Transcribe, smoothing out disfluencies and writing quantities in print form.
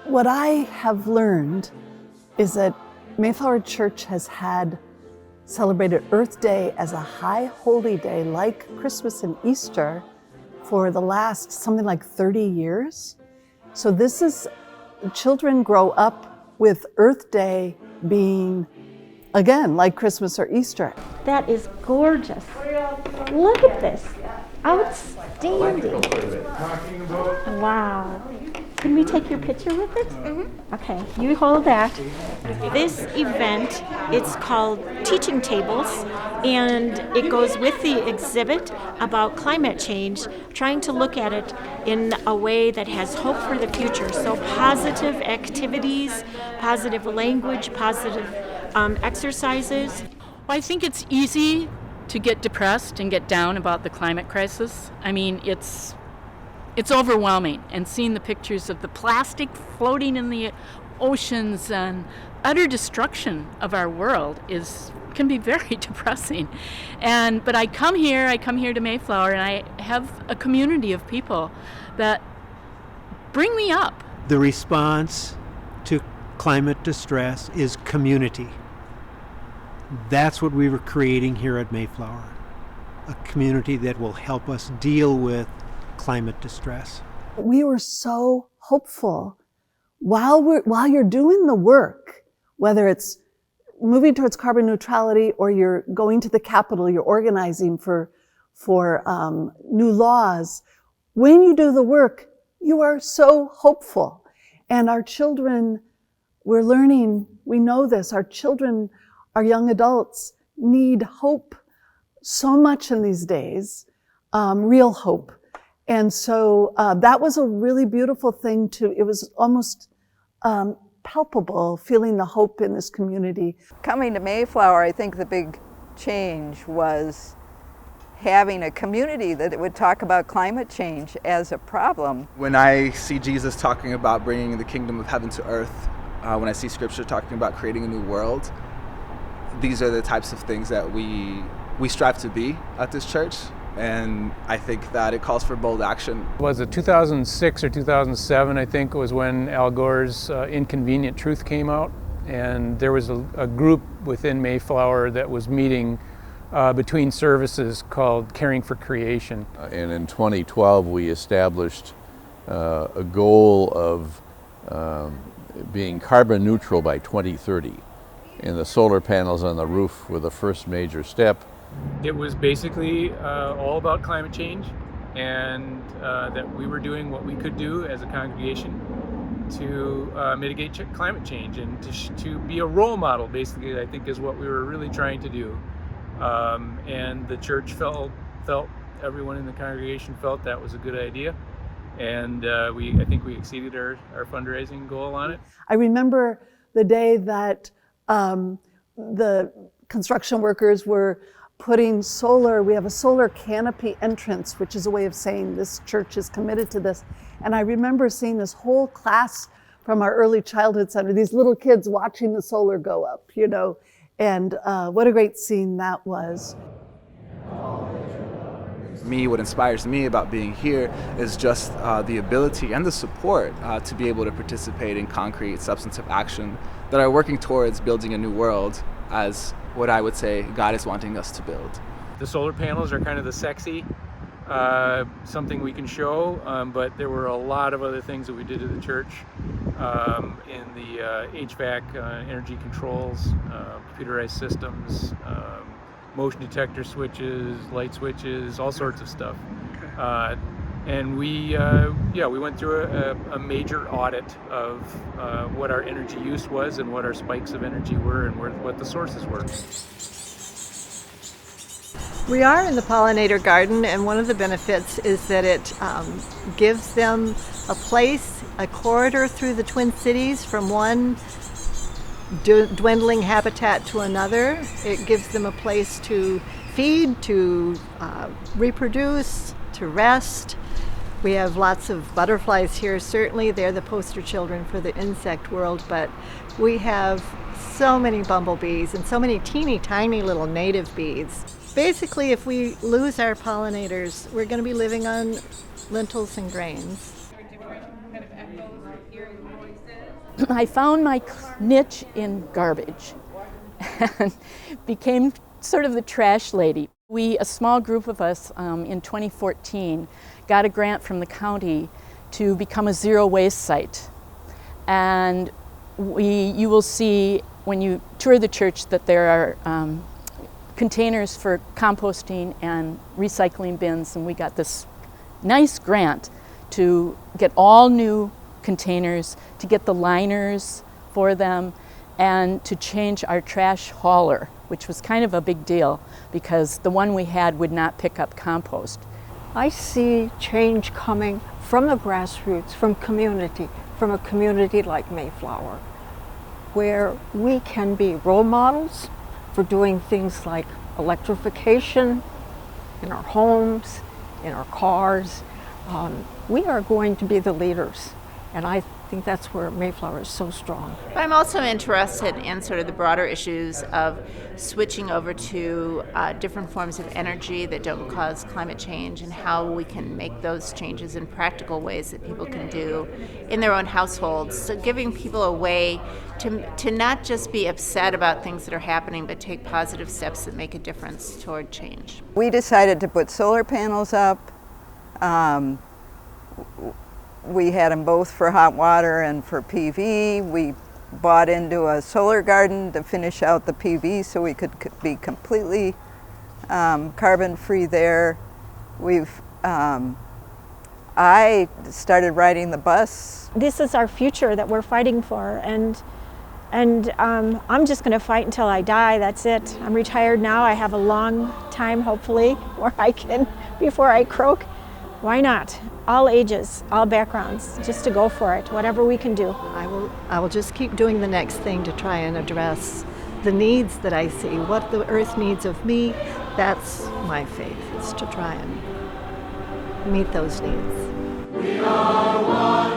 What I have learned is that Mayflower Church has had celebrated Earth Day as a high holy day like Christmas and Easter for the last something like 30 years. So this is, children grow up with Earth Day being, again, like Christmas or Easter. That is gorgeous. Look at this. Outstanding. Wow. Can we take your picture with it? Mm-hmm. Okay, you hold that. This event, it's called Teaching Tables, and it goes with the exhibit about climate change, trying to look at it in a way that has hope for the future. So positive activities, positive language, positive exercises. Well, I think it's easy to get depressed and get down about the climate crisis. I mean, it's overwhelming, and seeing the pictures of the plastic floating in the oceans and utter destruction of our world can be very depressing. But I come here to Mayflower, and I have a community of people that bring me up. The response to climate distress is community. That's what we were creating here at Mayflower, a community that will help us deal with climate distress. We were so hopeful while you're doing the work, whether it's moving towards carbon neutrality or you're going to the Capitol, you're organizing for new laws. When you do the work, you are so hopeful. And our children, we're learning, we know this, our children, our young adults need hope so much in these days, real hope. And so that was a really beautiful thing it was almost palpable, feeling the hope in this community. Coming to Mayflower, I think the big change was having a community that would talk about climate change as a problem. When I see Jesus talking about bringing the kingdom of heaven to earth, when I see scripture talking about creating a new world, these are the types of things that we strive to be at this church. And I think that it calls for bold action. Was it 2006 or 2007, I think, was when Al Gore's Inconvenient Truth came out. And there was a group within Mayflower that was meeting between services called Caring for Creation. And in 2012, we established a goal of being carbon neutral by 2030. And the solar panels on the roof were the first major step. It was basically all about climate change, and that we were doing what we could do as a congregation to mitigate climate change and to be a role model, basically, I think is what we were really trying to do. And the church felt, everyone in the congregation felt that was a good idea. And I think we exceeded our fundraising goal on it. I remember the day that the construction workers were putting we have a solar canopy entrance, which is a way of saying this church is committed to this. And I remember seeing this whole class from our early childhood center, these little kids watching the solar go up, and what a great scene that was. What inspires me about being here is just the ability and the support to be able to participate in concrete, substantive action that are working towards building a new world as what I would say God is wanting us to build. The solar panels are kind of the sexy, something we can show, but there were a lot of other things that we did at the church in the HVAC, energy controls, computerized systems, motion detector switches, light switches, all sorts of stuff. And we went through a major audit of what our energy use was and what our spikes of energy were and what the sources were. We are in the pollinator garden, and one of the benefits is that it gives them a corridor through the Twin Cities from one dwindling habitat to another. It gives them a place to feed, to reproduce, to rest. We have lots of butterflies here. Certainly they're the poster children for the insect world, but we have so many bumblebees and so many teeny tiny little native bees. Basically, if we lose our pollinators, we're going to be living on lentils and grains. Different kind of echoes of hearing voices. I found my niche in garbage and became sort of the trash lady. A small group of us in 2014 got a grant from the county to become a zero waste site. And you will see when you tour the church that there are containers for composting and recycling bins, and we got this nice grant to get all new containers, to get the liners for them, and to change our trash hauler, which was kind of a big deal because the one we had would not pick up compost. I see change coming from the grassroots, from a community like Mayflower, where we can be role models for doing things like electrification in our homes, in our cars. We are going to be the leaders, and I think that's where Mayflower is so strong. I'm also interested in sort of the broader issues of switching over to different forms of energy that don't cause climate change, and how we can make those changes in practical ways that people can do in their own households. So giving people a way to not just be upset about things that are happening, but take positive steps that make a difference toward change. We decided to put solar panels up. We had them both for hot water and for PV. We bought into a solar garden to finish out the PV so we could be completely carbon-free there. I started riding the bus. This is our future that we're fighting for, and I'm just going to fight until I die. That's it. I'm retired now. I have a long time, hopefully, where I can, before I croak. Why not? All ages, all backgrounds, just to go for it, whatever we can do. I will just keep doing the next thing to try and address the needs that I see, what the earth needs of me. That's my faith, is to try and meet those needs. We are one.